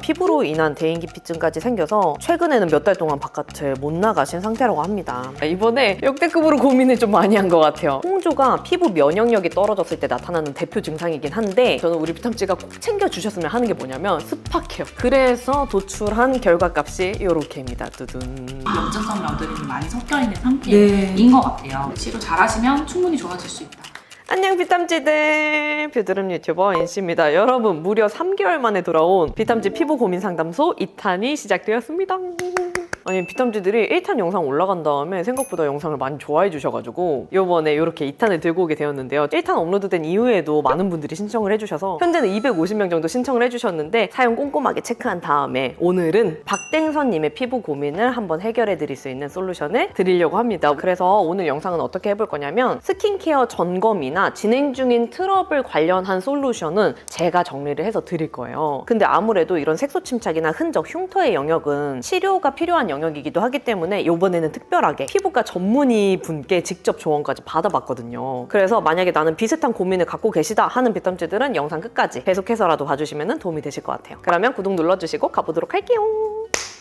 피부로 인한 대인기피증까지 생겨서 최근에는 몇 달 동안 바깥을 못 나가신 상태라고 합니다. 이번에 역대급으로 고민을 좀 많이 한 것 같아요. 홍조가 피부 면역력이 떨어졌을 때 나타나는 대표 증상이긴 한데 저는 우리 비탐지가 꼭 챙겨주셨으면 하는 게 뭐냐면 스파 케어. 그래서 도출한 결과값이 이렇게입니다. 두둔. 염증성 여드름이 많이 섞여있는 상태인 것 같아요. 치료 잘하시면 충분히 좋아질 수 있다. 안녕 비탐지들, 뷰드름 유튜버 인씨입니다. 여러분, 무려 3개월 만에 돌아온 비탐지 피부 고민 상담소 2탄이 시작되었습니다. 아니, 비탐지들이 1탄 영상 올라간 다음에 생각보다 영상을 많이 좋아해 주셔가지고 이번에 이렇게 2탄을 들고 오게 되었는데요. 1탄 업로드된 이후에도 많은 분들이 신청을 해주셔서 현재는 250명 정도 신청을 해주셨는데 사용 꼼꼼하게 체크한 다음에 오늘은 박땡선님의 피부 고민을 한번 해결해 드릴 수 있는 솔루션을 드리려고 합니다. 그래서 오늘 영상은 어떻게 해볼 거냐면 스킨케어 점검이나 진행 중인 트러블 관련한 솔루션은 제가 정리를 해서 드릴 거예요. 근데 아무래도 이런 색소 침착이나 흔적, 흉터의 영역은 치료가 필요한 영역이기도 하기 때문에 이번에는 특별하게 피부과 전문의 분께 직접 조언까지 받아봤거든요. 그래서 만약에 나는 비슷한 고민을 갖고 계시다 하는 비탐지들은 영상 끝까지 계속해서라도 봐주시면 도움이 되실 것 같아요. 그러면 구독 눌러주시고 가보도록 할게요.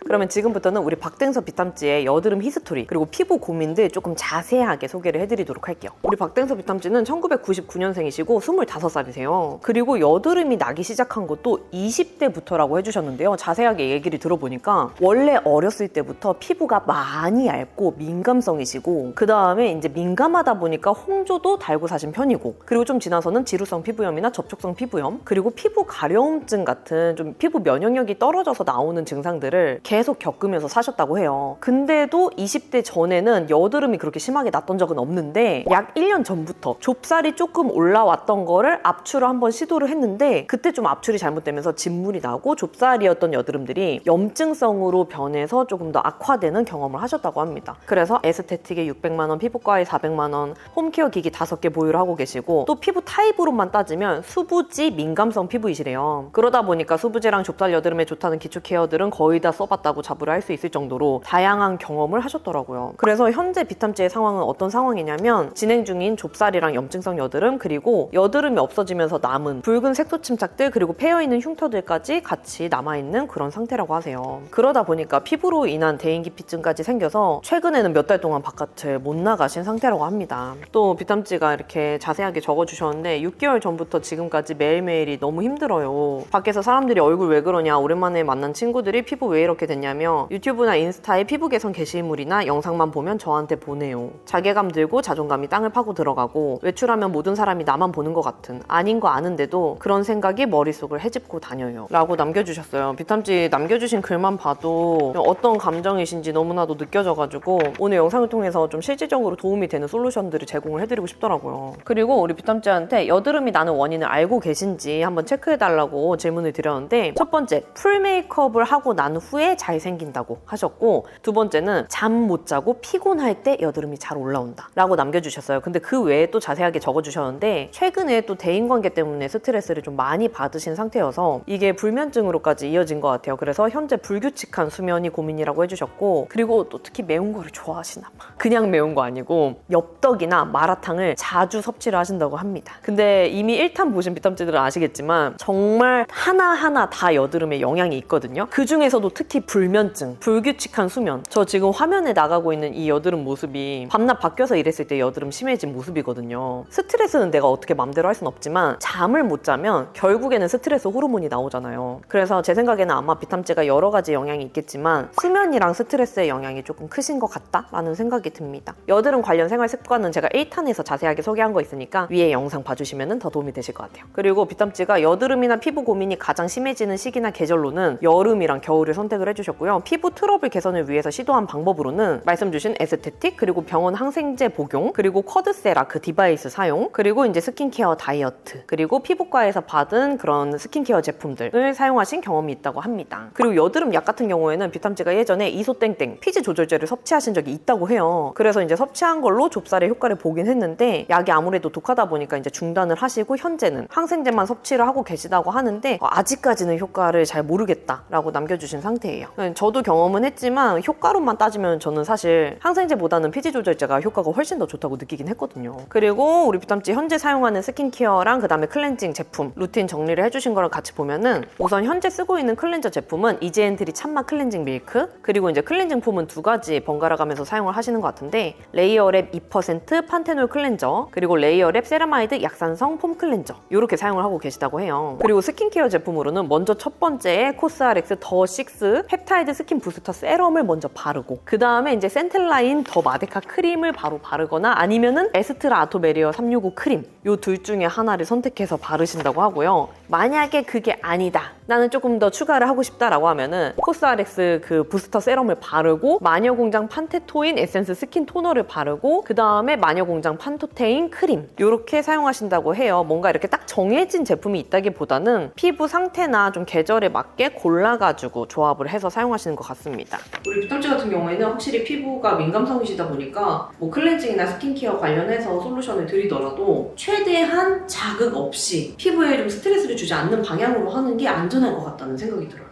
그러면 지금부터는 우리 박땡서 비탐지의 여드름 히스토리 그리고 피부 고민들 조금 자세하게 소개를 해드리도록 할게요. 우리 박땡서 비탐지는 1999년생이시고 25살이세요. 그리고 여드름이 나기 시작한 것도 20대부터라고 해주셨는데요. 자세하게 얘기를 들어보니까 원래 어렸을 때부터 피부가 많이 얇고 민감성이시고 그 다음에 이제 민감하다 보니까 홍조도 달고 사신 편이고 그리고 좀 지나서는 지루성 피부염이나 접촉성 피부염 그리고 피부 가려움증 같은 좀 피부 면역력이 떨어져서 나오는 증상들을 계속 겪으면서 사셨다고 해요. 근데도 20대 전에는 여드름이 그렇게 심하게 났던 적은 없는데 약 1년 전부터 좁쌀이 조금 올라왔던 거를 압출을 한번 시도를 했는데 그때 좀 압출이 잘못되면서 진물이 나고 좁쌀이었던 여드름들이 염증성으로 변해서 조금 더 악화되는 경험을 하셨다고 합니다. 그래서 에스테틱에 600만 원, 피부과에 400만 원, 홈케어 기기 5개 보유를 하고 계시고 또 피부 타입으로만 따지면 수부지 민감성 피부이시래요. 그러다 보니까 수부지랑 좁쌀 여드름에 좋다는 기초 케어들은 거의 다 써봤다고 자부를 할 수 있을 정도로 다양한 경험을 하셨더라고요. 그래서 현재 비탐지의 상황은 어떤 상황이냐면 진행 중인 좁쌀이랑 염증성 여드름 그리고 여드름이 없어지면서 남은 붉은 색소 침착들 그리고 패여있는 흉터들까지 같이 남아있는 그런 상태라고 하세요. 그러다 보니까 피부로 인한 대인기피증까지 생겨서 최근에는 몇 달 동안 바깥을 못 나가신 상태라고 합니다. 또 비탐지가 이렇게 자세하게 적어주셨는데 6개월 전부터 지금까지 매일매일이 너무 힘들어요. 밖에서 사람들이 얼굴 왜 그러냐 오랜만에 만난 친구들이 피부 왜 이렇게 됐냐며 유튜브나 인스타에 피부 개선 게시물이나 영상만 보면 저한테 보내요. 자괴감 들고 자존감이 땅을 파고 들어가고 외출하면 모든 사람이 나만 보는 것 같은 아닌 거 아는데도 그런 생각이 머릿속을 헤집고 다녀요 라고 남겨주셨어요. 비탐지 남겨주신 글만 봐도 어떤 감정이신지 너무나도 느껴져가지고 오늘 영상을 통해서 좀 실질적으로 도움이 되는 솔루션들을 제공을 해드리고 싶더라고요. 그리고 우리 비탐지한테 여드름이 나는 원인을 알고 계신지 한번 체크해달라고 질문을 드렸는데 첫 번째, 풀 메이크업을 하고 난 후에 잘 생긴다고 하셨고 두 번째는 잠 못 자고 피곤할 때 여드름이 잘 올라온다 라고 남겨주셨어요. 근데 그 외에 또 자세하게 적어주셨는데 최근에 또 대인관계 때문에 스트레스를 좀 많이 받으신 상태여서 이게 불면증으로까지 이어진 것 같아요. 그래서 현재 불규칙한 수면이 고민이라고 해주셨고 그리고 또 특히 매운 거를 좋아하시나 봐. 그냥 매운 거 아니고 엽떡이나 마라탕을 자주 섭취를 하신다고 합니다. 근데 이미 1탄 보신 비탐지들은 아시겠지만 정말 하나하나 다 여드름에 영향이 있거든요. 그 중에서도 특히 불면증, 불규칙한 수면 저 지금 화면에 나가고 있는 이 여드름 모습이 밤낮 바뀌어서 일했을 때 여드름 심해진 모습이거든요. 스트레스는 내가 어떻게 맘대로 할 순 없지만 잠을 못 자면 결국에는 스트레스 호르몬이 나오잖아요. 그래서 제 생각에는 아마 비탐지가 여러 가지 영향이 있겠지만 수면이랑 스트레스의 영향이 조금 크신 것 같다라는 생각이 듭니다. 여드름 관련 생활 습관은 제가 1탄에서 자세하게 소개한 거 있으니까 위에 영상 봐주시면 더 도움이 되실 것 같아요. 그리고 비탐지가 여드름이나 피부 고민이 가장 심해지는 시기나 계절로는 여름이랑 겨울을 선택을 해주셨고요. 피부 트러블 개선을 위해서 시도한 방법으로는 말씀 주신 에스테틱 그리고 병원 항생제 복용 그리고 쿼드세라크 디바이스 사용 그리고 이제 스킨케어 다이어트 그리고 피부과에서 받은 그런 스킨케어 제품들을 사용하신 경험이 있다고 합니다. 그리고 여드름 약 같은 경우에는 비탐지가 예전에 이소땡땡 피지 조절제를 섭취하신 적이 있다고 해요. 그래서 이제 섭취한 걸로 좁쌀의 효과를 보긴 했는데 약이 아무래도 독하다 보니까 이제 중단을 하시고 현재는 항생제만 섭취를 하고 계시다고 하는데 아직까지는 효과를 잘 모르겠다라고 남겨주신 상태예요. 저도 경험은 했지만 효과로만 따지면 저는 사실 항생제보다는 피지 조절제가 효과가 훨씬 더 좋다고 느끼긴 했거든요. 그리고 우리 비탐지 현재 사용하는 스킨케어랑 그 다음에 클렌징 제품 루틴 정리를 해주신 거랑 같이 보면은 우선 현재 쓰고 있는 클렌저 제품은 이지엔트리 참맛 클렌징 밀크, 그리고 이제 클렌징 폼은 2가지 번갈아 가면서 사용을 하시는 것 같은데, 레이어랩 2% 판테놀 클렌저, 그리고 레이어랩 세라마이드 약산성 폼 클렌저, 이렇게 사용을 하고 계시다고 해요. 그리고 스킨케어 제품으로는 먼저 첫 번째에 코스RX 더 6 펩타이드 스킨 부스터 세럼을 먼저 바르고, 그 다음에 이제 센텔라인 더 마데카 크림을 바로 바르거나 아니면은 에스트라 아토메리어 365 크림, 요 둘 중에 하나를 선택해서 바르신다고 하고요. 만약에 그게 아니다, 나는 조금 더 추가를 하고 싶다라고 하면은 코스RX 그 부스터 세럼을 바르고 마녀공장 판테토인 에센스 스킨 토너를 바르고 그 다음에 마녀공장 판토테인 크림, 이렇게 사용하신다고 해요. 뭔가 이렇게 딱 정해진 제품이 있다기보다는 피부 상태나 좀 계절에 맞게 골라가지고 조합을 해서 사용하시는 것 같습니다. 우리 비탐지 같은 경우에는 확실히 피부가 민감성이시다 보니까 뭐 클렌징이나 스킨케어 관련해서 솔루션을 드리더라도 최대한 자극 없이 피부에 좀 스트레스를 주지 않는 방향으로 하는 게 안전할 것 같다는 생각이 들어요.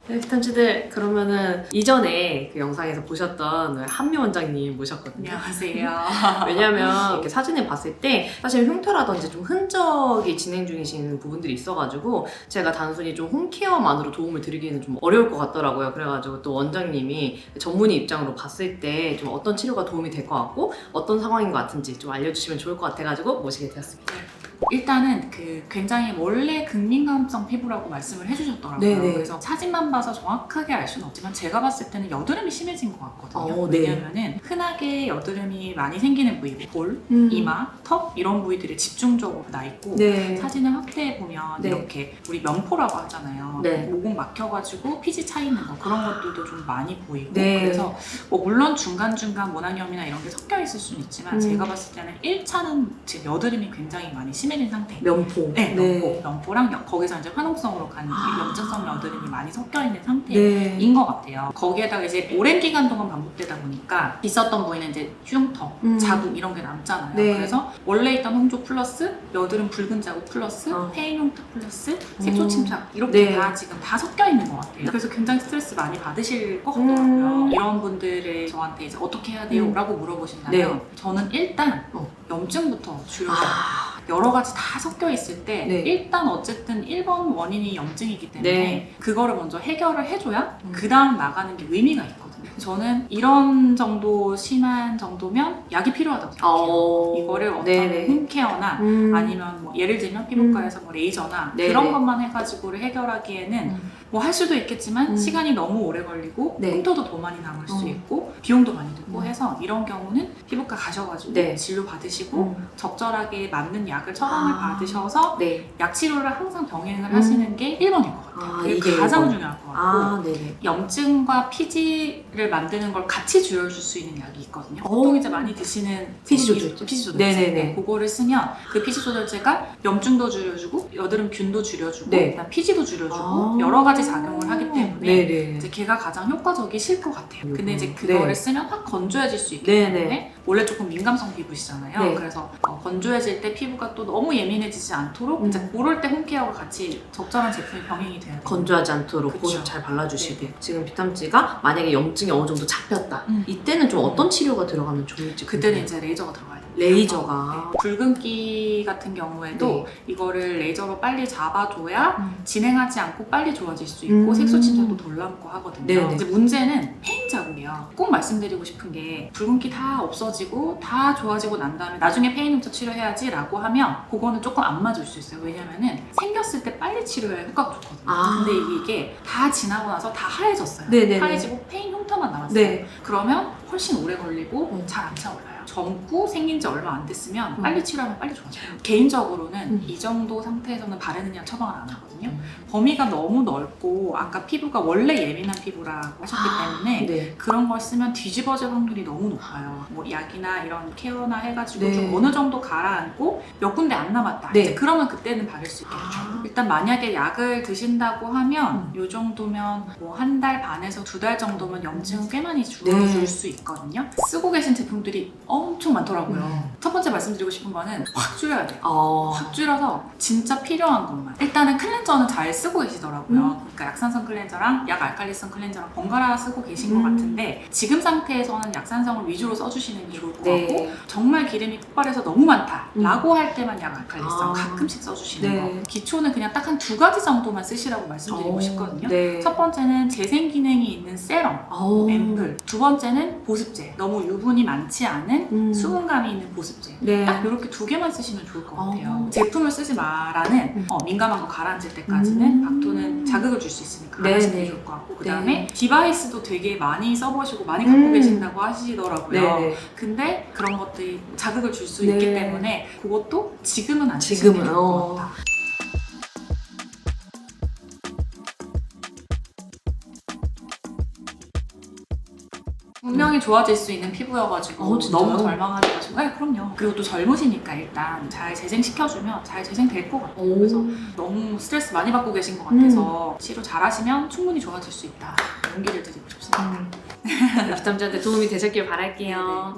네, 비탐지들, 그러면은 이전에 그 영상에서 보셨던 한미 원장님 모셨거든요. 안녕하세요. 왜냐면 이렇게 사진을 봤을 때 사실 흉터라든지 좀 흔적이 진행 중이신 부분들이 있어가지고 제가 단순히 좀 홈케어만으로 도움을 드리기는 좀 어려울 것 같더라고요. 그래가지고 또 원장님이 전문의 입장으로 봤을 때 좀 어떤 치료가 도움이 될 것 같고 어떤 상황인 것 같은지 좀 알려주시면 좋을 것 같아가지고 모시게 되었습니다. 일단은 굉장히 원래 극민감성 피부라고 말씀을 해주셨더라고요. 네네. 그래서 사진만 봐서 정확하게 알 수는 없지만 제가 봤을 때는 여드름이 심해진 것 같거든요. 네. 왜냐면은 흔하게 여드름이 많이 생기는 부위, 볼, 이마, 턱 이런 부위들이 집중적으로 나 있고, 네. 사진을 확대해 보면 네. 이렇게 우리 면포라고 하잖아요. 네. 모공 막혀가지고 피지 차 있는 거, 그런 것들도 좀 많이 보이고, 네. 그래서 뭐 물론 중간중간 모낭염이나 이런 게 섞여 있을 수는 있지만 제가 봤을 때는 1차는 지금 여드름이 굉장히 많이 심해진 상태. 면포. 네, 면포랑 거기서 이제 화농성으로 가는 염증성 여드름이 많이 섞여 있는 상태인 네. 것 같아요. 거기에다가 이제 오랜 기간 동안 반복되다 보니까 있었던 부위는 이제 흉터, 자국 이런 게 남잖아요. 네. 그래서 원래 있던 홍조 플러스 여드름 붉은 자국 플러스 페인 흉터 플러스 색소 침착 이렇게 네. 다 지금 다 섞여 있는 것 같아요. 그래서 굉장히 스트레스 많이 받으실 것 같더라고요. 이런 분들을 저한테 이제 어떻게 해야 돼요? 라고 물어보신다면 네. 저는 일단 염증부터 줄여요. 여러 가지 다 섞여 있을 때 네. 일단 어쨌든 1번 원인이 염증이기 때문에 네. 그거를 먼저 해결을 해줘야 그 다음 나가는 게 의미가 있거든요. 저는 이런 정도 심한 정도면 약이 필요하다고 생각해요. 이거를 어떤 네네. 홈케어나 아니면 뭐 예를 들면 피부과에서 뭐 레이저나 네네. 그런 것만 해가지고를 해결하기에는 뭐 할 수도 있겠지만 시간이 너무 오래 걸리고 네. 흉터도 더 많이 남을 수 있고 비용도 많이 들고 해서 이런 경우는 피부과 가셔가지고 네. 진료 받으시고 적절하게 맞는 약을 처방을 받으셔서 네. 약 치료를 항상 병행을 하시는 게 1번일 것 같아요. 그게 이게 가장 1번. 중요할 것 같고 네네. 염증과 피지를 만드는 걸 같이 줄여줄 수 있는 약이 있거든요. 보통 이제 많이 드시는 피지 조절제? 피지 조절제. 네네네. 그거를 쓰면 그 피지 조절제가 염증도 줄여주고 여드름 균도 줄여주고 네. 그다음 피지도 줄여주고 여러 가지 작용을 하기 때문에 네네. 이제 걔가 가장 효과적이실 것 같아요. 근데 이제 네. 그거를 쓰면 확 건조해질 수 있기 네네. 때문에 원래 조금 민감성 피부시잖아요. 네. 그래서 건조해질 때 피부가 또 너무 예민해지지 않도록 이제 그럴 때 홈케어가 같이 적절한 제품이 병행이 돼야 돼요. 건조하지 않도록 그쵸. 보습 잘 발라주시고. 지금 비탐지가 만약에 염증이 어느 정도 잡혔다. 이때는 좀 어떤 치료가 들어가면 좋을지. 그때는 이제 레이저가 들어가야 돼요. 레이저가. 네. 붉은기 같은 경우에도 네. 이거를 레이저로 빨리 잡아줘야 진행하지 않고 빨리 좋아질 수 있고 색소 침착도 덜 남고 하거든요. 네네. 이제 문제는 페인 자국이에요. 꼭 말씀드리고 싶은 게 붉은기 다 없어지고 다 좋아지고 난 다음에 나중에 페인 흉터 치료해야지 라고 하면 그거는 조금 안 맞을 수 있어요. 왜냐면은 생겼을 때 빨리 치료해야 효과가 좋거든요. 근데 이게 다 지나고 나서 다 하얘졌어요. 네네네. 하얘지고 페인 흉터만 남았어요. 네. 그러면 훨씬 오래 걸리고 잘 안 차올라요. 젊고 생긴 지 얼마 안 됐으면 빨리 치료하면 빨리 좋아져요. 개인적으로는 이 정도 상태에서는 바르는 약 처방을 안 하거든요. 범위가 너무 넓고 아까 피부가 원래 예민한 피부라고 하셨기 때문에 네. 그런 걸 쓰면 뒤집어질 확률이 너무 높아요. 뭐 약이나 이런 케어나 해가지고 네. 좀 어느 정도 가라앉고 몇 군데 안 남았다. 네. 이제 그러면 그때는 바를 수 있겠죠. 일단 만약에 약을 드신다고 하면 요 정도면 뭐 한 달 반에서 2달 정도면 염증은 꽤 많이 줄어들 네. 수 있거든요. 쓰고 계신 제품들이 엄청 많더라고요. 첫 번째 말씀드리고 싶은 거는 확 줄여야 돼요. 어. 확 줄여서 진짜 필요한 것만. 일단은 클렌저는 잘 쓰고 계시더라고요. 그러니까 약산성 클렌저랑 약 알칼리성 클렌저랑 번갈아 쓰고 계신 것 같은데 지금 상태에서는 약산성을 위주로 써주시는 게 좋을 것 네. 같고 정말 기름이 폭발해서 너무 많다라고 할 때만 약 알칼리성 가끔씩 써주시는 네. 거. 기초는 그냥 딱 한 2가지 정도만 쓰시라고 말씀드리고 싶거든요. 네. 첫 번째는 재생 기능이 있는 세럼, 앰플. 두 번째는 보습제. 너무 유분이 많지 않은 수분감이 있는 보습제. 네. 딱 이렇게 2개만 쓰시면 좋을 것 같아요. 제품을 쓰지 마라는 민감한 거 가라앉을 때까지는 박토는 자극을 줄 수 있으니까 안 하시는 게 좋을 것 같고 그 다음에 디바이스도 되게 많이 써보시고 많이 갖고 계신다고 하시더라고요. 네. 근데 그런 것들이 자극을 줄 수 네. 있기 때문에 그것도 지금은 안 쓰시는 게 좋을 것 같다. 분명히 좋아질 수 있는 피부여가지고 진짜요? 너무 절망하지 마시고 네, 그럼요. 그리고 또 젊으시니까 일단 잘 재생시켜주면 잘 재생될 것 같아요. 그래서 너무 스트레스 많이 받고 계신 것 같아서 치료 잘하시면 충분히 좋아질 수 있다. 용기를 드리고 싶습니다. 비탐지한테 도움이 되셨길 바랄게요.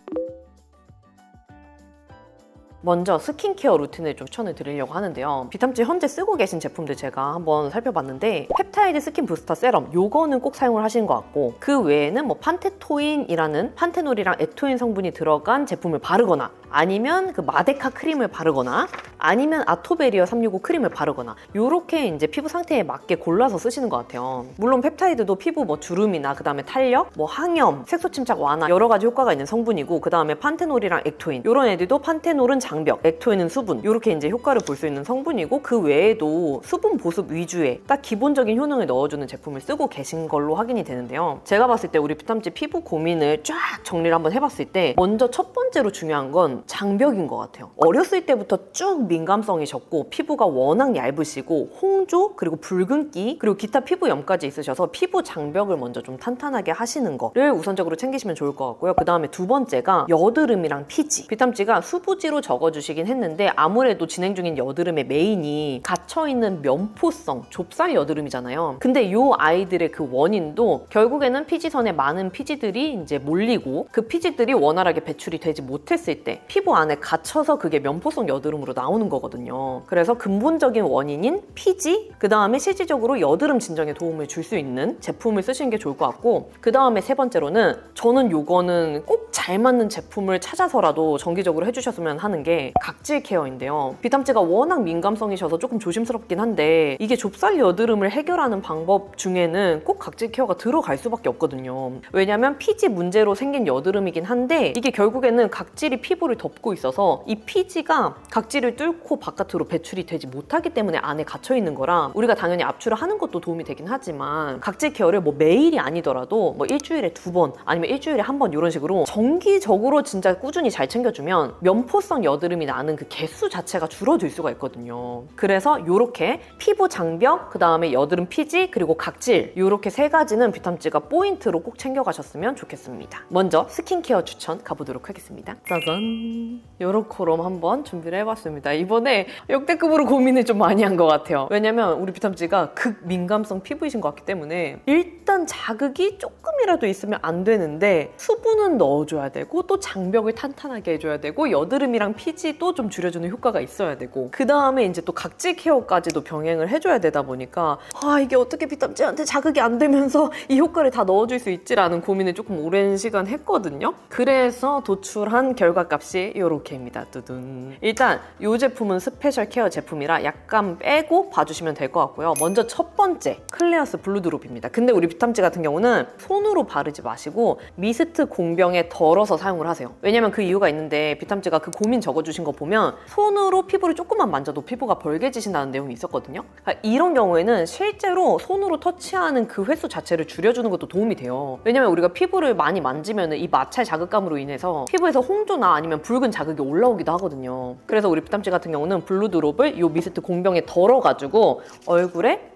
먼저 스킨케어 루틴을 좀 추천을 드리려고 하는데요. 비탐지 현재 쓰고 계신 제품들 제가 한번 살펴봤는데 펩타이드 스킨 부스터 세럼 요거는 꼭 사용을 하시는 것 같고 그 외에는 뭐 판테토인이라는 판테놀이랑 에토인 성분이 들어간 제품을 바르거나 아니면 그 마데카 크림을 바르거나 아니면 아토베리어 365 크림을 바르거나 요렇게 이제 피부 상태에 맞게 골라서 쓰시는 것 같아요. 물론 펩타이드도 피부 뭐 주름이나 그 다음에 탄력, 뭐 항염, 색소 침착 완화 여러 가지 효과가 있는 성분이고 그 다음에 판테놀이랑 액토인 요런 애들도 판테놀은 장벽, 액토인은 수분 이렇게 이제 효과를 볼 수 있는 성분이고 그 외에도 수분 보습 위주의 딱 기본적인 효능을 넣어주는 제품을 쓰고 계신 걸로 확인이 되는데요. 제가 봤을 때 우리 비탐지 피부 고민을 쫙 정리를 한번 해봤을 때 먼저 첫 번째로 중요한 건 장벽인 것 같아요. 어렸을 때부터 쭉 민감성이셨고 피부가 워낙 얇으시고 홍조 그리고 붉은기 그리고 기타 피부염까지 있으셔서 피부 장벽을 먼저 좀 탄탄하게 하시는 거를 우선적으로 챙기시면 좋을 것 같고요. 그 다음에 두 번째가 여드름이랑 피지. 비탐지가 수부지로 적어주시긴 했는데 아무래도 진행 중인 여드름의 메인이 갇혀있는 면포성 좁쌀 여드름이잖아요. 근데 이 아이들의 그 원인도 결국에는 피지선에 많은 피지들이 이제 몰리고 그 피지들이 원활하게 배출이 되지 못했을 때 피부 안에 갇혀서 그게 면포성 여드름으로 나오는 거거든요. 그래서 근본적인 원인인 피지, 그 다음에 실질적으로 여드름 진정에 도움을 줄 수 있는 제품을 쓰시는 게 좋을 것 같고 그 다음에 세 번째로는 저는 요거는 꼭 잘 맞는 제품을 찾아서라도 정기적으로 해주셨으면 하는 게 각질 케어인데요. 비탐지가 워낙 민감성이셔서 조금 조심스럽긴 한데 이게 좁쌀 여드름을 해결하는 방법 중에는 꼭 각질 케어가 들어갈 수밖에 없거든요. 왜냐면 피지 문제로 생긴 여드름이긴 한데 이게 결국에는 각질이 피부를 덮고 있어서 이 피지가 각질을 뚫고 바깥으로 배출이 되지 못하기 때문에 안에 갇혀 있는 거라 우리가 당연히 압출을 하는 것도 도움이 되긴 하지만 각질 케어를 뭐 매일이 아니더라도 뭐 일주일에 2번 아니면 일주일에 1번 이런 식으로 정기적으로 진짜 꾸준히 잘 챙겨주면 면포성 여드름이 나는 그 개수 자체가 줄어들 수가 있거든요. 그래서 이렇게 피부 장벽, 그 다음에 여드름 피지, 그리고 각질 이렇게 세 가지는 비탐지가 포인트로 꼭 챙겨가셨으면 좋겠습니다. 먼저 스킨케어 추천 가보도록 하겠습니다. 짜잔! 요렇게롬 한번 준비를 해봤습니다. 이번에 역대급으로 고민을 좀 많이 한 것 같아요. 왜냐면 우리 비탐지가 극민감성 피부이신 것 같기 때문에 일단 자극이 조금이라도 있으면 안 되는데 수분은 넣어줘야 되고 또 장벽을 탄탄하게 해줘야 되고 여드름이랑 피지도 좀 줄여주는 효과가 있어야 되고 그 다음에 이제 또 각질 케어까지도 병행을 해줘야 되다 보니까 이게 어떻게 비탐지한테 자극이 안 되면서 이 효과를 다 넣어줄 수 있지라는 고민을 조금 오랜 시간 했거든요. 그래서 도출한 결과값이 요렇게입니다. 두둔. 일단 이 제품은 스페셜 케어 제품이라 약간 빼고 봐주시면 될 것 같고요. 먼저 첫 번째 클레어스 블루드롭입니다. 근데 우리 비탐지 같은 경우는 손으로 바르지 마시고 미스트 공병에 덜어서 사용을 하세요. 왜냐면 그 이유가 있는데 비탐지가 그 고민 적어주신 거 보면 손으로 피부를 조금만 만져도 피부가 벌개지신다는 내용이 있었거든요. 이런 경우에는 실제로 손으로 터치하는 그 횟수 자체를 줄여주는 것도 도움이 돼요. 왜냐면 우리가 피부를 많이 만지면 이 마찰 자극감으로 인해서 피부에서 홍조나 아니면 붉은 자극이 올라오기도 하거든요. 그래서 우리 비탐지 같은 경우는 블루드롭을 이 미스트 공병에 덜어가지고 얼굴에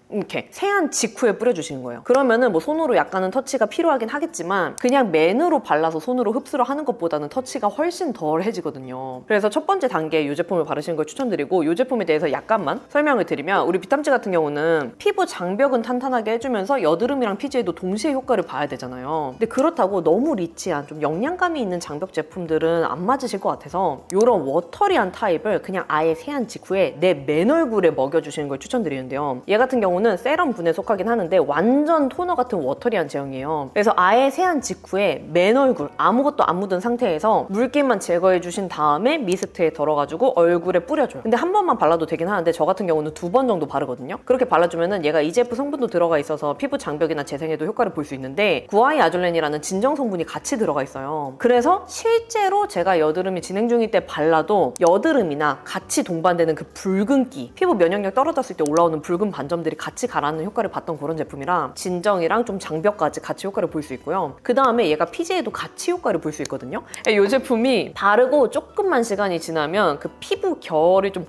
이렇게 세안 직후에 뿌려주시는 거예요. 그러면은 뭐 손으로 약간은 터치가 필요하긴 하겠지만 그냥 맨으로 발라서 손으로 흡수를 하는 것보다는 터치가 훨씬 덜해지거든요. 그래서 첫 번째 단계 이 제품을 바르시는 걸 추천드리고 이 제품에 대해서 약간만 설명을 드리면 우리 비탐지 같은 경우는 피부 장벽은 탄탄하게 해주면서 여드름이랑 피지에도 동시에 효과를 봐야 되잖아요. 근데 그렇다고 너무 리치한 좀 영양감이 있는 장벽 제품들은 안 맞으실 것 같아서 이런 워터리한 타입을 그냥 아예 세안 직후에 내 맨 얼굴에 먹여주시는 걸 추천드리는데요. 얘 같은 경우는 세럼군에 속하긴 하는데 완전 토너 같은 워터리한 제형이에요. 그래서 아예 세안 직후에 맨 얼굴 아무것도 안 묻은 상태에서 물기만 제거해 주신 다음에 미스트에 덜어가지고 얼굴에 뿌려줘요. 근데 한 번만 발라도 되긴 하는데 저 같은 경우는 2번 정도 바르거든요. 그렇게 발라주면은 얘가 EGF 성분도 들어가 있어서 피부 장벽이나 재생에도 효과를 볼 수 있는데 구아이 아줄렌이라는 진정 성분이 같이 들어가 있어요. 그래서 실제로 제가 여드름이 진행 중일 때 발라도 여드름이나 같이 동반되는 그 붉은기, 피부 면역력 떨어졌을 때 올라오는 붉은 반점들이 같이 가라앉는 효과를 봤던 그런 제품이라 진정이랑 좀 장벽까지 같이 효과를 볼 수 있고요. 그 다음에 얘가 피지에도 같이 효과를 볼 수 있거든요. 이 제품이 바르고 조금만 시간이 지나면 그 피부 결이 좀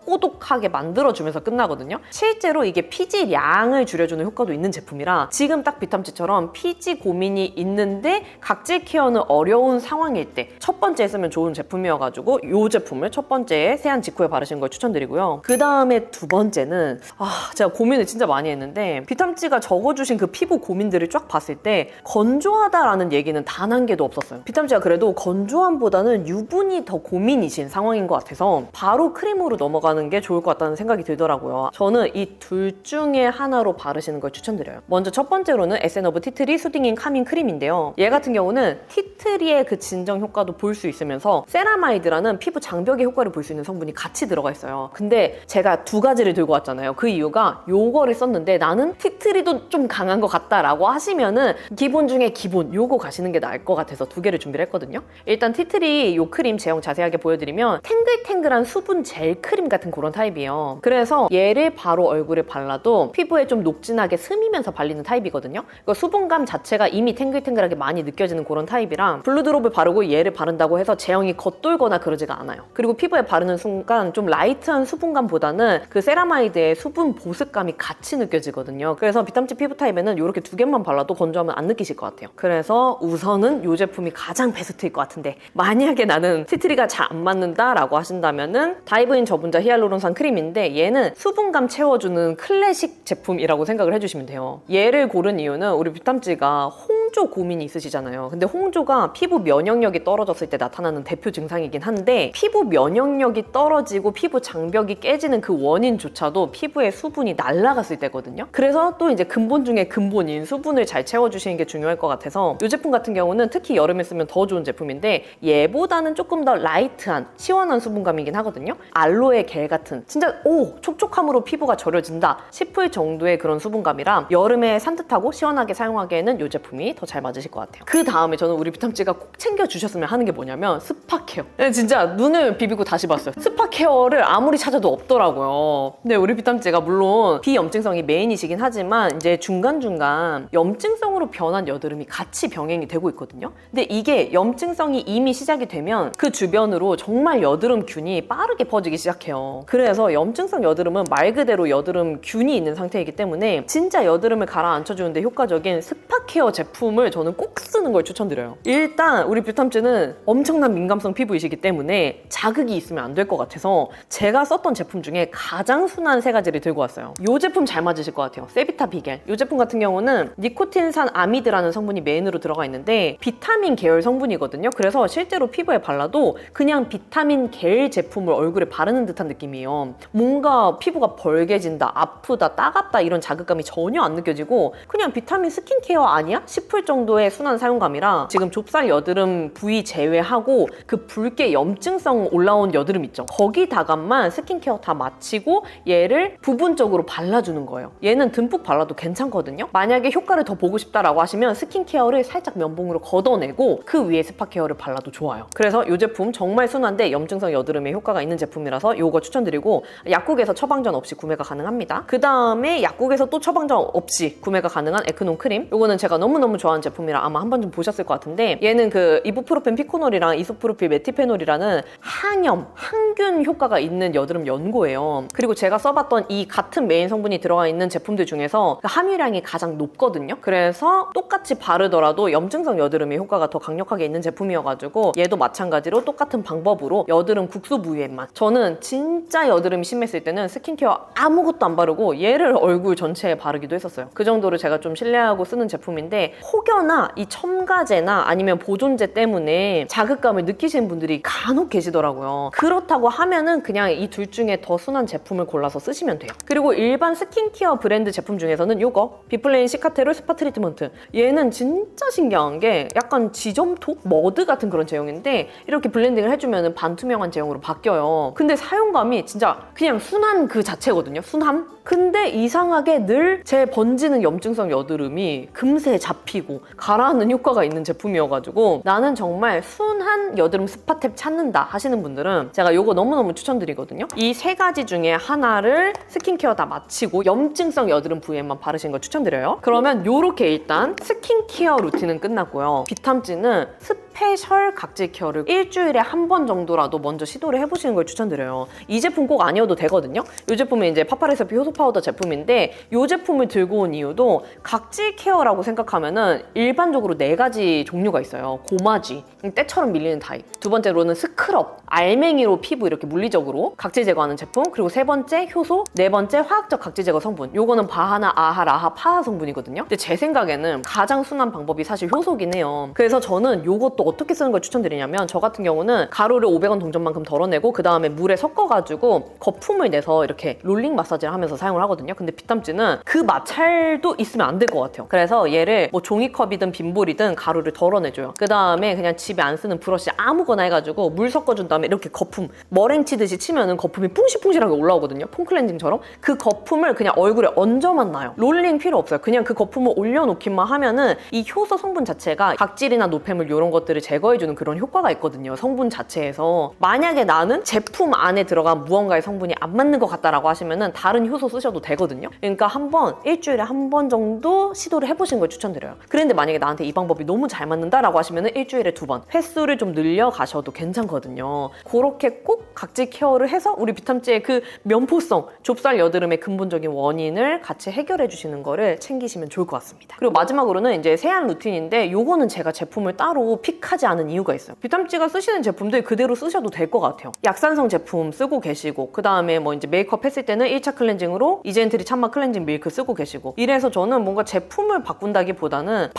꼬독하게 만들어주면서 끝나거든요. 실제로 이게 피지량을 줄여주는 효과도 있는 제품이라 지금 딱 비탐지처럼 피지 고민이 있는데 각질 케어는 어려운 상황일 때 첫 번째에 쓰면 좋은 제품이어가지고 이 제품을 첫 번째에 세안 직후에 바르시는 걸 추천드리고요. 그 다음에 두 번째는 제가 고민을 진짜 많이 했는데 비탐지가 적어주신 그 피부 고민들을 쫙 봤을 때 건조하다라는 얘기는 단 한 개도 없었어요. 비탐지가 그래도 건조함보다는 유분이 더 고민이신 상황인 것 같아서 바로 크림으로 넘어가는 게 좋을 것 같다는 생각이 들더라고요. 저는 이 둘 중에 하나로 바르시는 걸 추천드려요. 먼저 첫 번째로는 에센어브 티트리 수딩인 카밍 크림인데요. 얘 같은 경우는 티트리의 그 진정 효과도 볼 수 있으면서 세라마이드라는 피부 장벽의 효과를 볼 수 있는 성분이 같이 들어가 있어요. 근데 제가 두 가지를 들고 왔잖아요. 그 이유가 요거를 썼는데 나는 티트리도 좀 강한 것 같다라고 하시면은 기본 중에 기본 요거 가시는 게 나을 것 같아서 두 개를 준비를 했거든요. 일단 티트리 요 크림 제형 자세하게 보여드리면 탱글탱글한 수분 젤 크림 같은 그런 타입이에요. 그래서 얘를 바로 얼굴에 발라도 피부에 좀 녹진하게 스미면서 발리는 타입이거든요. 그러니까 수분감 자체가 이미 탱글탱글하게 많이 느껴지는 그런 타입이라 블루드롭을 바르고 얘를 바른다고 해서 제형이 겉돌거나 그러지가 않아요. 그리고 피부에 바르는 순간 좀 라이트한 수분감보다는 그 세라마이드의 수분 보습감이 같이 느껴지거든요. 그래서 비탐지 피부 타입에는 이렇게 두 개만 발라도 건조함을 안 느끼실 것 같아요. 그래서 우선은 이 제품이 가장 베스트일 것 같은데 만약에 나는 티트리가 잘 안 맞는다라고 하신다면은 다이브인 저분자 히알루론산 크림인데 얘는 수분감 채워주는 클래식 제품이라고 생각을 해주시면 돼요. 얘를 고른 이유는 우리 비탐지가 홍조 고민이 있으시잖아요. 근데 홍조가 피부 면역력이 떨어졌을 때 나타나는 대표 증상이긴 한데 피부 면역력이 떨어지고 피부 장벽이 깨지는 그 원인조차도 피부에 수분이 날아갔을 때거든요. 그래서 또 이제 근본 중에 근본인 수분을 잘 채워주시는 게 중요할 것 같아서 이 제품 같은 경우는 특히 여름에 쓰면 더 좋은 제품인데 얘보다는 조금 더 라이트한 시원한 수분감이긴 하거든요. 알로에 겔 같은 진짜 촉촉함으로 피부가 절여진다 싶을 정도의 그런 수분감이라 여름에 산뜻하고 시원하게 사용하기에는 이 제품이 더 잘 맞으실 것 같아요. 그 다음에 저는 우리 비탐지가 꼭 챙겨주셨으면 하는 게 뭐냐면 스파 케어. 진짜 눈을 비비고 다시 봤어요. 스파 케어를 아무리 찾아도 없더라고요. 근데 우리 비탐지가 물론 비염증성이 메인이시긴 하지만 이제 중간중간 염증성으로 변한 여드름이 같이 병행이 되고 있거든요. 근데 이게 염증성이 이미 시작이 되면 그 주변으로 정말 여드름균이 빠르게 퍼지기 시작해요. 그래서 염증성 여드름은 말 그대로 여드름균이 있는 상태이기 때문에 진짜 여드름을 가라앉혀주는데 효과적인 스파 케어 제품을 저는 꼭 쓰는 걸 추천드려요. 일단 우리 비탐지는 엄청난 민감성 피부이시기 때문에 자극이 있으면 안 될 것 같아서 제가 썼던 제품 중에 가장 순한 세 가지를 들고 왔어요. 이 제품 잘 맞으실 것 같아요. 세비타 비겔. 이 제품 같은 경우는 니코틴산 아미드라는 성분이 메인으로 들어가 있는데 비타민 계열 성분이거든요. 그래서 실제로 피부에 발라도 그냥 비타민 겔 제품을 얼굴에 바르는 듯한 느낌이에요. 뭔가 피부가 벌개진다, 아프다, 따갑다 이런 자극감이 전혀 안 느껴지고 그냥 비타민 스킨케어 아니야? 싶을 정도의 순한 사용감이라 지금 좁쌀 여드름 부위 제외하고 그 붉게 염증성 올라온 여드름 있죠. 거기다가만 스킨케어 다 마치고 얘를 부분적으로 발라주는 거예요. 얘는 듬뿍 발라도 괜찮거든요. 만약에 효과를 더 보고 싶다라고 하시면 스킨케어를 살짝 면봉으로 걷어내고 그 위에 스파케어를 발라도 좋아요. 그래서 이 제품 정말 순한데 염증성 여드름에 효과가 있는 제품이라서 이거 추천드리고 약국에서 처방전 없이 구매가 가능합니다. 그 다음에 약국에서 또 처방전 없이 구매가 가능한 에크논 크림. 이거는 제가 너무너무 좋아하는 제품이라 아마 한 번쯤 보셨을 것 같은데 얘는 그 이부프로펜 피코놀이랑 이소프로필 메티페놀이라는 항염, 항균 효과가 있는 여드름 연고예요. 그리고 제가 써봤던 이 같은 메인 성분이 들어가 있는 제품들 중에서 그 함유량이 가장 높거든요. 그래서 똑같이 바르더라도 염증성 여드름에 효과가 더 강력하게 있는 제품이어가지고 얘도 마찬가지로 똑같은 방법으로 여드름 국소 부위에만, 저는 진짜 여드름이 심했을 때는 스킨케어 아무것도 안 바르고 얘를 얼굴 전체에 바르기도 했었어요. 그 정도로 제가 좀 신뢰하고 쓰는 제품인데 혹여나 이 첨가제나 아니면 보존제 때문에 자극감을 느끼시는 분들이 간혹 계시더라고요. 그렇다고 하면은 그냥 이 둘 중에 더 순한 제품을 골라서 쓰시면 돼요. 그리고 일반 스킨케어 브랜드 제품 중에서는 요거 비플레인 시카테롤 스파 트리트먼트, 얘는 진짜 신기한 게 약간 지점토? 머드 같은 그런 제형인데 이렇게 블렌딩을 해주면 반투명한 제형으로 바뀌어요. 근데 사용감이 진짜 그냥 순한 그 자체거든요. 순함? 근데 이상하게 늘 제 번지는 염증성 여드름이 금세 잡히고 가라앉는 효과가 있는 제품이어가지고 나는 정말 순한 여드름 스파탭 찾는다 하시는 분들은 제가 요거 너무너무 추천드리거든요. 이 세 가지 중에 하나를 스킨케어 다 마치고 염증성 여드름 부위에만 바르시는 걸 추천드려요. 그러면 요렇게 일단 스킨케어 루틴은 끝났고요. 비탐지는 스페셜 각질 케어를 일주일에 한 번 정도라도 먼저 시도를 해보시는 걸 추천드려요. 이 제품 꼭 아니어도 되거든요. 이 제품은 이제 파파레스피 효소 파우더 제품인데 이 제품을 들고 온 이유도 각질 케어라고 생각하면은 일반적으로 4가지 종류가 있어요. 고마지, 때처럼 밀리는 타입. 두 번째로는 스크럽, 알맹이로 피부 이렇게 물리적으로 각질 제거하는 제품. 그리고 세 번째 효소, 네 번째 화학적 각질 제거 성분. 요거는 바하나 아하, 라하, 파하 성분이거든요. 근데 제 생각에는 가장 순한 방법이 사실 효소긴 해요. 그래서 저는 요것도 어떻게 쓰는 걸 추천드리냐면 저 같은 경우는 가루를 500원 동전만큼 덜어내고 그 다음에 물에 섞어가지고 거품을 내서 이렇게 롤링 마사지를 하면서 사용을 하거든요. 근데 비탐지는 그 마찰도 있으면 안 될 것 같아요. 그래서 얘를 뭐 종이컵이든 빈볼이든 가루를 덜어내줘요. 그 다음에 그냥 집에 안 쓰는 브러쉬 아무거나 해가지고 물 섞어준 다음에 이렇게 거품 머랭 치듯이 치면은 거품이 풍실풍실하게 올라오거든요. 폼클렌징처럼. 그 거품을 그냥 얼굴에 얹어만 놔요. 롤링 필요 없어요. 그냥 그 거품을 올려놓기만 하면은 이 효소 성분 자체가 각질이나 노폐물 이런 것들을 제거해주는 그런 효과가 있거든요. 성분 자체에서. 만약에 나는 제품 안에 들어간 무언가의 성분이 안 맞는 것 같다라고 하시면은 다른 효소 쓰셔도 되거든요. 그러니까 한번 일주일에 한 번 정도 시도를 해보시는 걸 추천드려요. 그런데 만약에 나한테 이 방법이 너무 잘 맞는다라고 하시면은 일주일에 2번 횟수를 좀 늘려 가셔도 괜찮거든요. 그렇게 꼭 각질 케어를 해서 우리 비탐지의 그 면포성, 좁쌀 여드름의 근본적인 원인을 같이 해결해 주시는 거를 챙기시면 좋을 것 같습니다. 그리고 마지막으로는 이제 세안 루틴인데 요거는 제가 제품을 따로 픽하지 않은 이유가 있어요. 비탐지가 쓰시는 제품들 그대로 쓰셔도 될 것 같아요. 약산성 제품 쓰고 계시고 그 다음에 뭐 이제 메이크업 했을 때는 1차 클렌징으로 이젠트리 찬마 클렌징 밀크 쓰고 계시고 이래서 저는 뭔가 제품을 바꾼다기보다는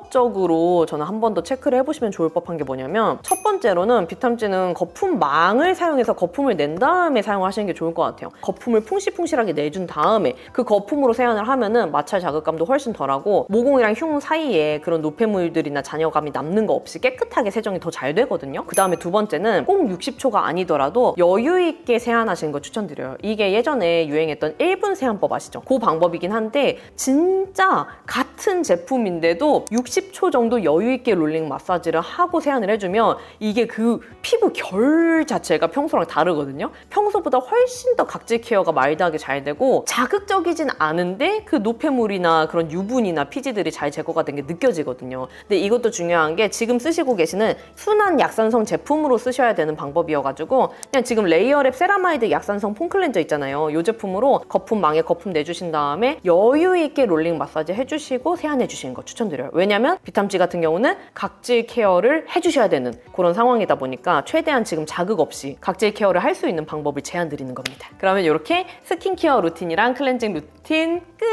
방법적으로 저는 한 번 더 체크를 해보시면 좋을 법한 게 뭐냐면 첫 번째로는 비탐지는 거품망을 사용해서 거품을 낸 다음에 사용하시는 게 좋을 것 같아요. 거품을 풍실풍실하게 내준 다음에 그 거품으로 세안을 하면은 마찰 자극감도 훨씬 덜하고 모공이랑 흉 사이에 그런 노폐물들이나 잔여감이 남는 거 없이 깨끗하게 세정이 더 잘 되거든요. 그 다음에 두 번째는 꼭 60초가 아니더라도 여유 있게 세안하시는 거 추천드려요. 이게 예전에 유행했던 1분 세안법 아시죠? 그 방법이긴 한데 진짜 같은 제품인데도 60초 정도 여유 있게 롤링 마사지를 하고 세안을 해주면 이게 그 피부 결 자체가 평소랑 다르거든요. 평소보다 훨씬 더 각질 케어가 마일드하게 잘 되고 자극적이진 않은데 그 노폐물이나 그런 유분이나 피지들이 잘 제거가 된 게 느껴지거든요. 근데 이것도 중요한 게 지금 쓰시고 계시는 순한 약산성 제품으로 쓰셔야 되는 방법이어가지고 그냥 지금 레이어랩 세라마이드 약산성 폼 클렌저 있잖아요. 이 제품으로 거품망에 거품 내주신 다음에 여유 있게 롤링 마사지 해주시고 세안해 주시는 거 추천드려요. 왜냐면 비탐지 같은 경우는 각질 케어를 해주셔야 되는 그런 상황이다 보니까 최대한 지금 자극 없이 각질 케어를 할 수 있는 방법을 제안 드리는 겁니다. 그러면 이렇게 스킨케어 루틴이랑 클렌징 루틴 끝!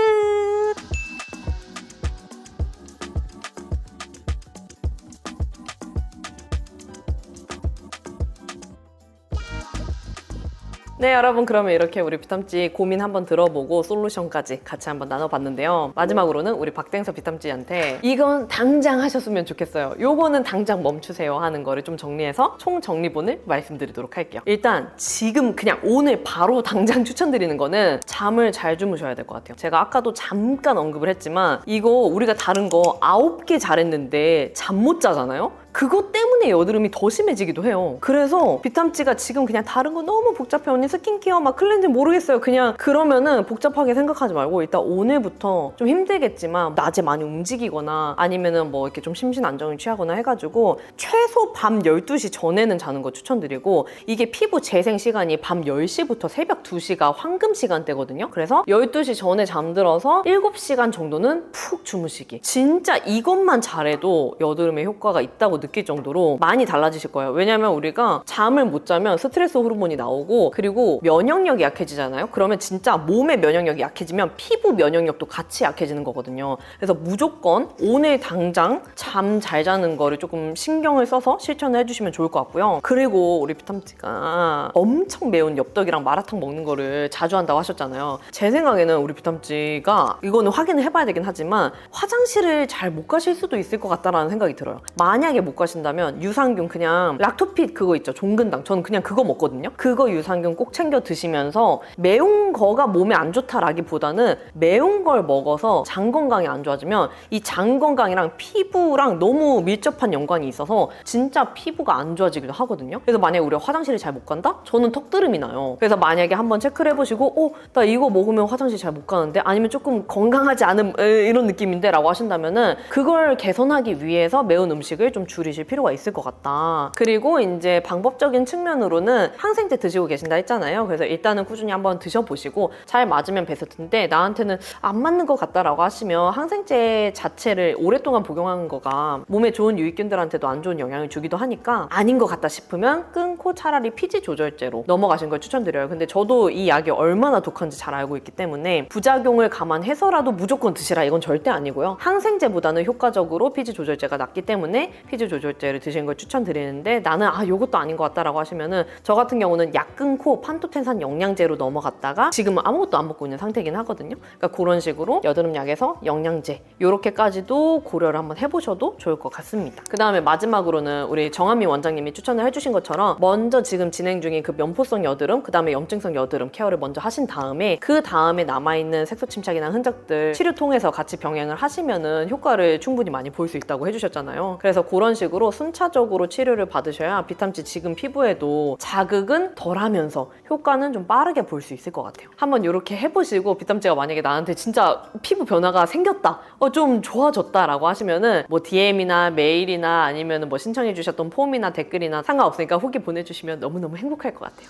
네, 여러분, 그러면 이렇게 우리 비탐지 고민 한번 들어보고 솔루션까지 같이 한번 나눠봤는데요. 마지막으로는 우리 박댕서 비탐지한테 이건 당장 하셨으면 좋겠어요. 요거는 당장 멈추세요 하는 거를 좀 정리해서 총 정리본을 말씀드리도록 할게요. 일단 지금 그냥 오늘 바로 당장 추천드리는 거는 잠을 잘 주무셔야 될 것 같아요. 제가 아까도 잠깐 언급을 했지만 이거 우리가 다른 거 9개 잘했는데 잠 못 자잖아요? 그것 때문에 여드름이 더 심해지기도 해요. 그래서 비탐찌가 지금 그냥 다른 거 너무 복잡해 언니 스킨케어 막 클렌징 모르겠어요. 그냥 그러면은 복잡하게 생각하지 말고 일단 오늘부터 좀 힘들겠지만 낮에 많이 움직이거나 아니면은 뭐 이렇게 좀 심신 안정을 취하거나 해가지고 최소 밤 12시 전에는 자는 거 추천드리고 이게 피부 재생 시간이 밤 10시부터 새벽 2시가 황금 시간대거든요. 그래서 12시 전에 잠들어서 7시간 정도는 푹 주무시기. 진짜 이것만 잘해도 여드름에 효과가 있다고 느낄 정도로 많이 달라지실 거예요. 왜냐면 우리가 잠을 못 자면 스트레스 호르몬이 나오고 그리고 면역력이 약해지잖아요. 그러면 진짜 몸의 면역력이 약해지면 피부 면역력도 같이 약해지는 거거든요. 그래서 무조건 오늘 당장 잠 잘 자는 거를 조금 신경을 써서 실천을 해주시면 좋을 것 같고요. 그리고 우리 비탐찌가 엄청 매운 엽떡이랑 마라탕 먹는 거를 자주 한다고 하셨잖아요. 제 생각에는 우리 비탐찌가 이거는 확인을 해봐야 되긴 하지만 화장실을 잘 못 가실 수도 있을 것 같다라는 생각이 들어요. 만약에 못 가신다면 유산균 그냥 락토핏 그거 있죠. 종근당. 저는 그냥 그거 먹거든요. 그거 유산균 꼭 챙겨 드시면서 매운 거가 몸에 안 좋다라기보다는 매운 걸 먹어서 장 건강이 안 좋아지면 이 장 건강이랑 피부랑 너무 밀접한 연관이 있어서 진짜 피부가 안 좋아지기도 하거든요. 그래서 만약에 우리가 화장실을 잘 못 간다? 저는 턱드름이 나요. 그래서 만약에 한번 체크를 해보시고 나 이거 먹으면 화장실 잘 못 가는데 아니면 조금 건강하지 않은 이런 느낌인데 라고 하신다면은 그걸 개선하기 위해서 매운 음식을 좀 줄이실 필요가 있을 것 같다. 그리고 이제 방법적인 측면으로는 항생제 드시고 계신다 했잖아요. 그래서 일단은 꾸준히 한번 드셔보시고 잘 맞으면 베스트인데 나한테는 안 맞는 것 같다라고 하시면 항생제 자체를 오랫동안 복용하는 거가 몸에 좋은 유익균들한테도 안 좋은 영향을 주기도 하니까 아닌 것 같다 싶으면 끊고 차라리 피지 조절제로 넘어가신 걸 추천드려요. 근데 저도 이 약이 얼마나 독한지 잘 알고 있기 때문에 부작용을 감안해서라도 무조건 드시라 이건 절대 아니고요. 항생제보다는 효과적으로 피지 조절제가 낫기 때문에 피지 조절제를 드시는 걸 추천드리는데 나는 이것도 아닌 것 같다라고 하시면은 저 같은 경우는 약 끊고 판토텐산 영양제로 넘어갔다가 지금은 아무것도 안 먹고 있는 상태긴 하거든요. 그러니까 그런 식으로 여드름 약에서 영양제 이렇게까지도 고려를 한번 해보셔도 좋을 것 같습니다. 그 다음에 마지막으로는 우리 정한미 원장님이 추천을 해주신 것처럼 먼저 지금 진행 중인 그 면포성 여드름 그 다음에 염증성 여드름 케어를 먼저 하신 다음에 그 다음에 남아있는 색소 침착이나 흔적들 치료 통해서 같이 병행을 하시면은 효과를 충분히 많이 볼 수 있다고 해주셨잖아요. 그래서 그런 식으로 순차적으로 치료를 받으셔야 비탐찌 지금 피부에도 자극은 덜하면서 효과는 좀 빠르게 볼 수 있을 것 같아요. 한번 이렇게 해보시고 비탐찌가 만약에 나한테 진짜 피부 변화가 생겼다 좀 좋아졌다라고 하시면은 뭐 DM이나 메일이나 아니면 뭐 신청해 주셨던 폼이나 댓글이나 상관없으니까 후기 보내주시면 너무너무 행복할 것 같아요.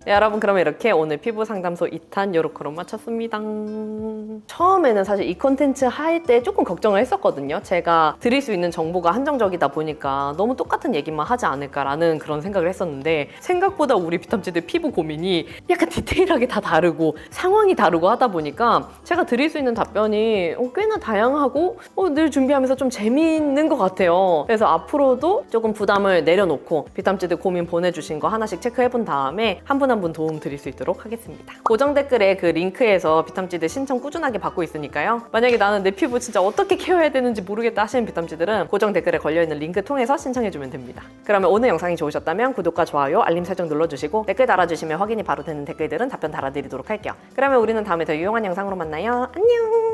네, 여러분 그러면 이렇게 오늘 피부 상담소 2탄 요렇게로 마쳤습니다. 처음에는 사실 이 콘텐츠 할 때 조금 걱정을 했었거든요. 제가 드릴 수 있는 정보가 한정적이다 보니까 너무 똑같은 얘기만 하지 않을까라는 그런 생각을 했었는데 생각보다 우리 비탐찌들 피부 고민이 약간 디테일하게 다 다르고 상황이 다르고 하다 보니까 제가 드릴 수 있는 답변이 꽤나 다양하고 늘 준비하면서 좀 재미있는 것 같아요. 그래서 앞으로도 조금 부담을 내려놓고 비탐찌들 고민 보내주신 거 하나씩 체크해본 다음에 한 분 한 분 도움 드릴 수 있도록 하겠습니다. 고정 댓글에 그 링크에서 비탐찌들 신청 꾸준하게 받고 있으니까요. 만약에 나는 내 피부 진짜 어떻게 케어해야 되는지 모르겠다 하시는 비탐찌들은 고정 댓글에 걸려있는 링크 통해서 신청해주면 됩니다. 그러면 오늘 영상이 좋으셨다면 구독과 좋아요, 알림 설정 눌러주시고 댓글 달아주시면 확인이 바로 되는 댓글들은 답변 달아드리도록 할게요. 그러면 우리는 다음에 더 유용한 영상으로 만나요. 안녕!